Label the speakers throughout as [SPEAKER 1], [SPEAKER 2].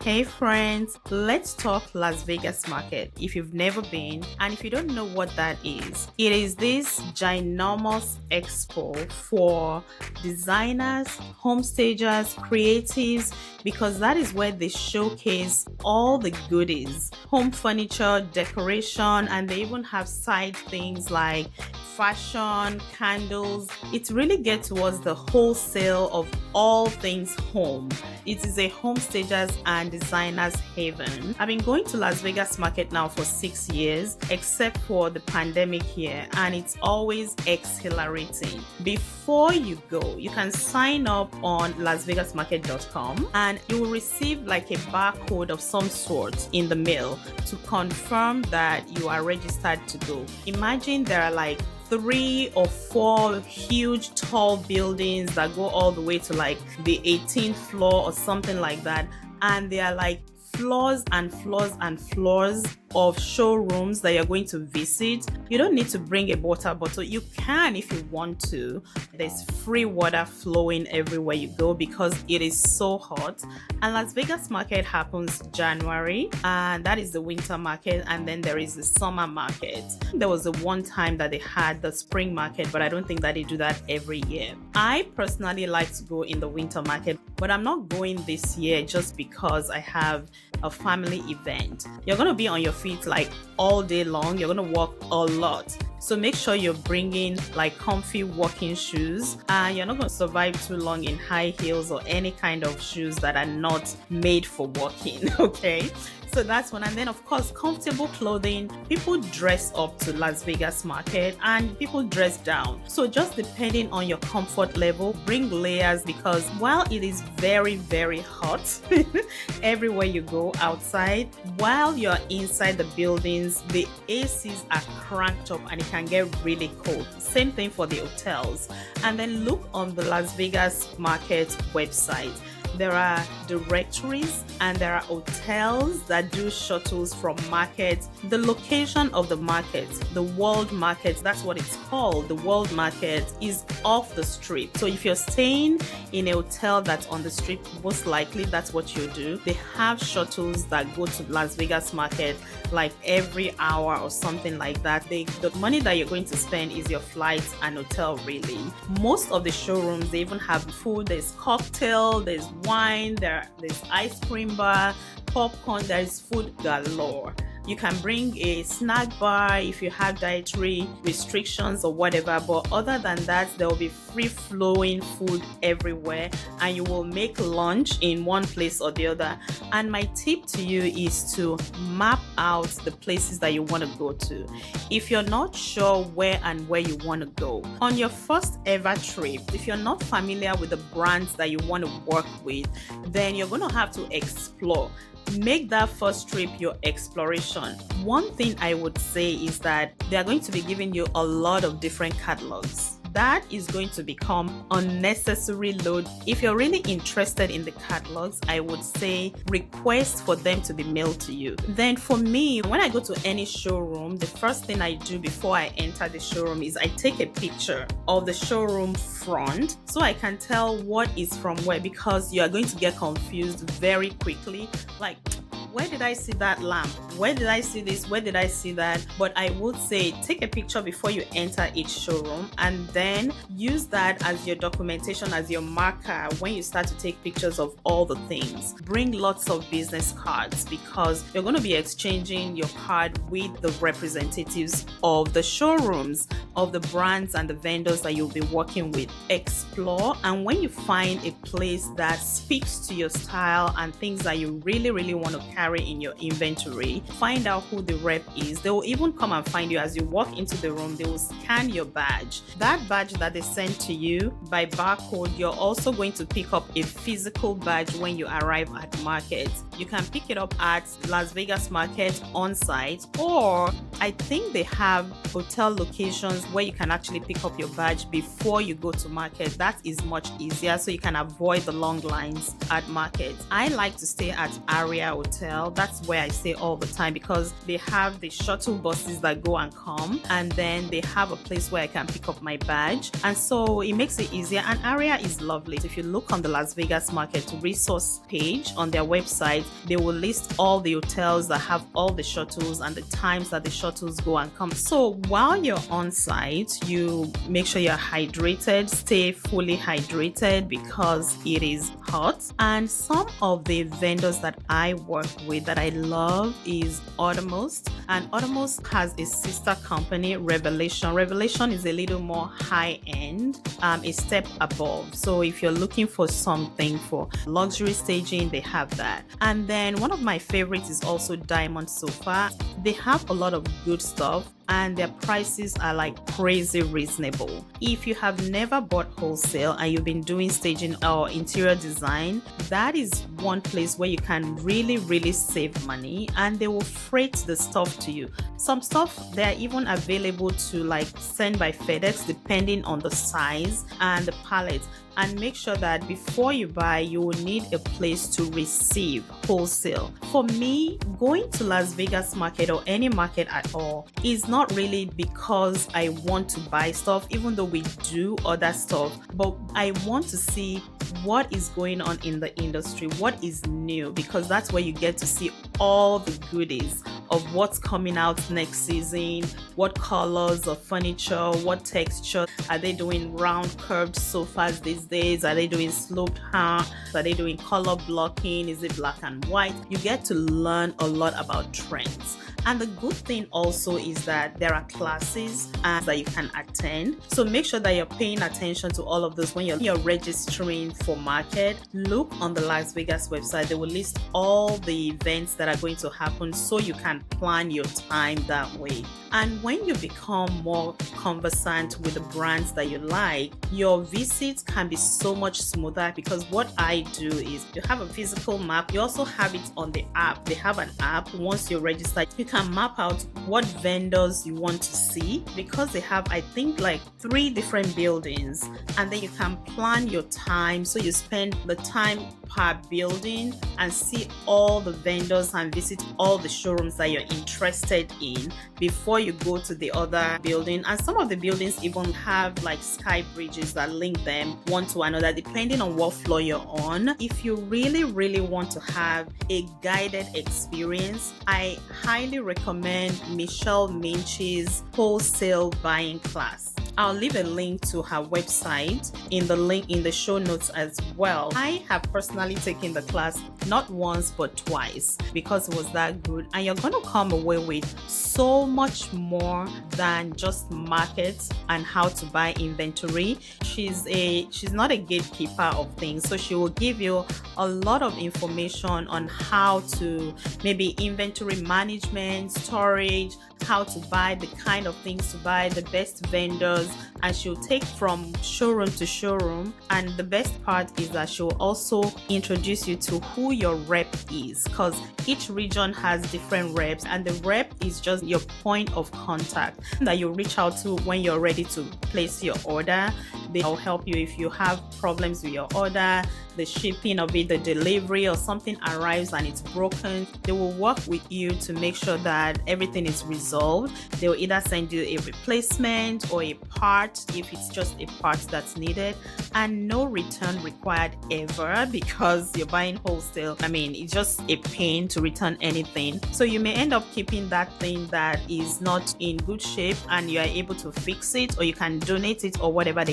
[SPEAKER 1] Hey friends, let's talk Las Vegas market. If you've never been and if you don't know what that is, it is this ginormous expo for designers, home stagers, creatives, because that is where they showcase all the goodies, home furniture, decoration, and they even have side things like fashion, candles. It really gets towards the wholesale of all things home. It is a home stagers and designers haven. I've been going to Las Vegas market now for 6 years, except for the pandemic year, and it's always exhilarating. Before you go, you can sign up on lasvegasmarket.com and you will receive like a barcode of some sort in the mail to confirm that you are registered to go. Imagine there are like 3 or 4 huge tall buildings that go all the way to like the 18th floor or something like that, and they are like floors and floors and floors of showrooms that you're going to visit. You don't need to bring a water bottle. You can if you want to. There's free water flowing everywhere you go because it is so hot. And Las Vegas market happens January, and that is the winter market, and then there is the summer market. There was the one time that they had the spring market, but I don't think that they do that every year. I personally like to go in the winter market, but I'm not going this year just because I have a family event. You're going to be on your feet like all day long. You're going to walk a lot. So make sure you're bringing like comfy walking shoes, and you're not going to survive too long in high heels or any kind of shoes that are not made for walking. Okay. So that's one. And then of course, comfortable clothing. People dress up to Las Vegas market and people dress down. So just depending on your comfort level, bring layers, because while it is very, very hot everywhere you go outside, while you're inside the buildings, the ACs are cranked up and it can get really cold. Same thing for the hotels. And then look on the Las Vegas market website. There are directories and there are hotels that do shuttles from markets. The location of the market, the world market, that's what it's called. The world market is off the strip. So if you're staying in a hotel that's on the strip, most likely that's what you do. They have shuttles that go to Las Vegas market like every hour or something like that. The money that you're going to spend is your flights and hotel really. Most of the showrooms, they even have food. There's cocktail, there's wine, there's ice cream bar, popcorn, there's food galore. You can bring a snack bar if you have dietary restrictions or whatever, but other than that, there will be free-flowing food everywhere, and you will make lunch in one place or the other. And my tip to you is to map out the places that you want to go to. If you're not sure where you want to go, on your first ever trip, if you're not familiar with the brands that you want to work with, then you're going to have to explore. Make that first trip your exploration. One thing I would say is that they are going to be giving you a lot of different catalogs. That is going to become unnecessary load. If you're really interested in the catalogs, I would say request for them to be mailed to you. Then for me, when I go to any showroom, the first thing I do before I enter the showroom is I take a picture of the showroom front so I can tell what is from where, because you are going to get confused very quickly. Like, where did I see that lamp? Where did I see this? Where did I see that? But I would say take a picture before you enter each showroom, and then use that as your documentation, as your marker when you start to take pictures of all the things. Bring lots of business cards, because you're going to be exchanging your card with the representatives of the showrooms, of the brands and the vendors that you'll be working with. Explore, and when you find a place that speaks to your style and things that you really, really want to carry in your inventory, find out who the rep is. They will even come and find you as you walk into the room. They will scan your badge. That badge that they send to you by barcode, you're also going to pick up a physical badge when you arrive at market. You can pick it up at Las Vegas market on site, or I think they have hotel locations where you can actually pick up your badge before you go to market. That is much easier, so you can avoid the long lines at market. I like to stay at Aria Hotel hotel. That's where I stay all the time because they have the shuttle buses that go and come, and then they have a place where I can pick up my badge, and so it makes it easier. And area is lovely. If you look on the Las Vegas Market resource page on their website, they will list all the hotels that have all the shuttles and the times that the shuttles go and come. So while you're on site, you make sure you're hydrated, stay fully hydrated because it is hot. And some of the vendors that I work with that I love is Uttermost, and Uttermost has a sister company, Revelation. Revelation is a little more high end, a step above. So if you're looking for something for luxury staging, they have that. And then one of my favorites is also Diamond Sofa. They have a lot of good stuff, and their prices are like crazy reasonable. If you have never bought wholesale and you've been doing staging or interior design, that is one place where you can really save money, and they will freight the stuff to you. Some stuff they're even available to like send by FedEx depending on the size and the palette. And make sure that before you buy, you will need a place to receive wholesale. For me, going to Las Vegas Market or any market at all is not really because I want to buy stuff, even though we do other stuff, but I want to see what is going on in the industry, what is new, because that's where you get to see all the goodies of what's coming out next season, what colors of furniture, what texture. Are they doing round curved sofas these days? Are they doing sloped heart? Are they doing color blocking? Is it black and white? You get to learn a lot about trends. And the good thing also is that there are classes that you can attend. So make sure that you're paying attention to all of this when you're registering for market. Look on the Las Vegas website. They will list all the events that are going to happen so you can plan your time that way. And when you become more conversant with the brands that you like, your visits can be so much smoother, because what I do is you have a physical map. You also have it on the app. They have an app. Once you're registered, you can map out what vendors you want to see, because they have, I think, like 3 different buildings, and then you can plan your time so you spend the time per building and see all the vendors and visit all the showrooms that you're interested in before you go to the other building. And some of the buildings even have like sky bridges that link them one to another depending on what floor you're on. If you really want to have a guided experience, I highly recommend Michelle Minch's wholesale buying class. I'll leave a link to her website in the show notes as well. I have personally taken the class not once but twice because it was that good, and you're going to come away with so much more than just markets and how to buy inventory. She's not a gatekeeper of things, so she will give you a lot of information on how to maybe inventory management, storage, how to buy, the kind of things to buy, the best vendors, and she'll take from showroom to showroom. And the best part is that she'll also introduce you to who your rep is, because each region has different reps, and the rep is just your point of contact that you reach out to when you're ready to place your order. They'll help you if you have problems with your order, the shipping of it, the delivery, or something arrives and it's broken. They will work with you to make sure that everything is resolved. They will either send you a replacement or a part if it's just a part that's needed, and no return required ever, because you're buying wholesale. I mean, it's just a pain to return anything. So you may end up keeping that thing that is not in good shape and you are able to fix it, or you can donate it or whatever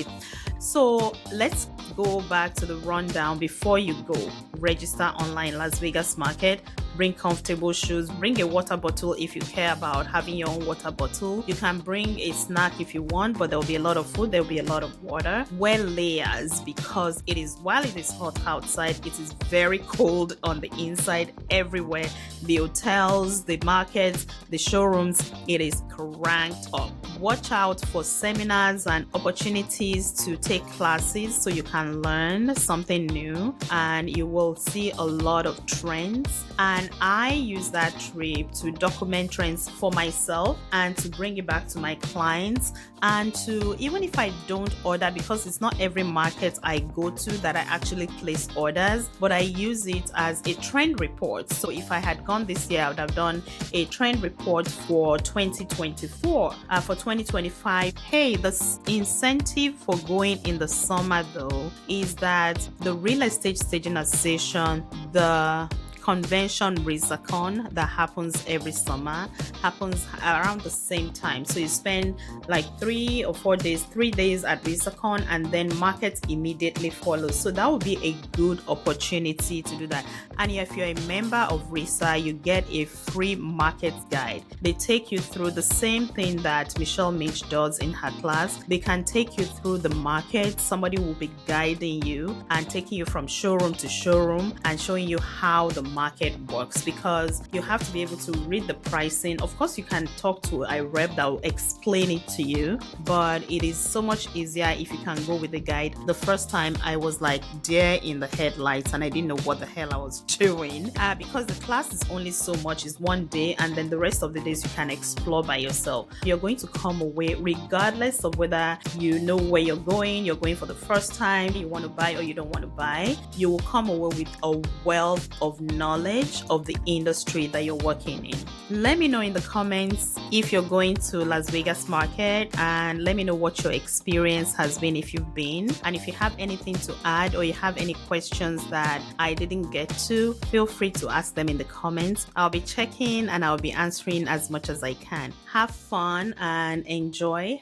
[SPEAKER 1] So let's go back to the rundown before you go. Register online, Las Vegas Market. Bring comfortable shoes. Bring a water bottle if you care about having your own water bottle. You can bring a snack if you want, but there will be a lot of food. There will be a lot of water. Wear layers, because while it is hot outside, it is very cold on the inside everywhere. The hotels, the markets, the showrooms, it is cranked up. Watch out for seminars and opportunities to take classes so you can learn something new, and you will see a lot of trends. And and I use that trip to document trends for myself and to bring it back to my clients, and to, even if I don't order, because it's not every market I go to that I actually place orders, but I use it as a trend report. So if I had gone this year, I would have done a trend report for 2024. For 2025, hey, the incentive for going in the summer though is that the Real Estate Staging Association, the convention RisaCon that happens every summer, happens around the same time. So you spend like 3 days at RisaCon, and then markets immediately follow. So that would be a good opportunity to do that. And if you're a member of Risa, you get a free market guide. They take you through the same thing that Michelle Mitch does in her class. They can take you through the market. Somebody will be guiding you and taking you from showroom to showroom and showing you how the market works, because you have to be able to read the pricing. Of course, you can talk to a rep that will explain it to you, but it is so much easier if you can go with a guide. The first time I was like deer in the headlights and I didn't know what the hell I was doing, because the class is only so much, is one day, and then the rest of the days you can explore by yourself. You're going to come away, regardless of whether you know where you're going for the first time, you want to buy or you don't want to buy, you will come away with a wealth of knowledge of the industry that you're working in. Let me know in the comments if you're going to Las Vegas market, and let me know what your experience has been if you've been. And if you have anything to add or you have any questions that I didn't get to, feel free to ask them in the comments. I'll be checking and I'll be answering as much as I can. Have fun and enjoy.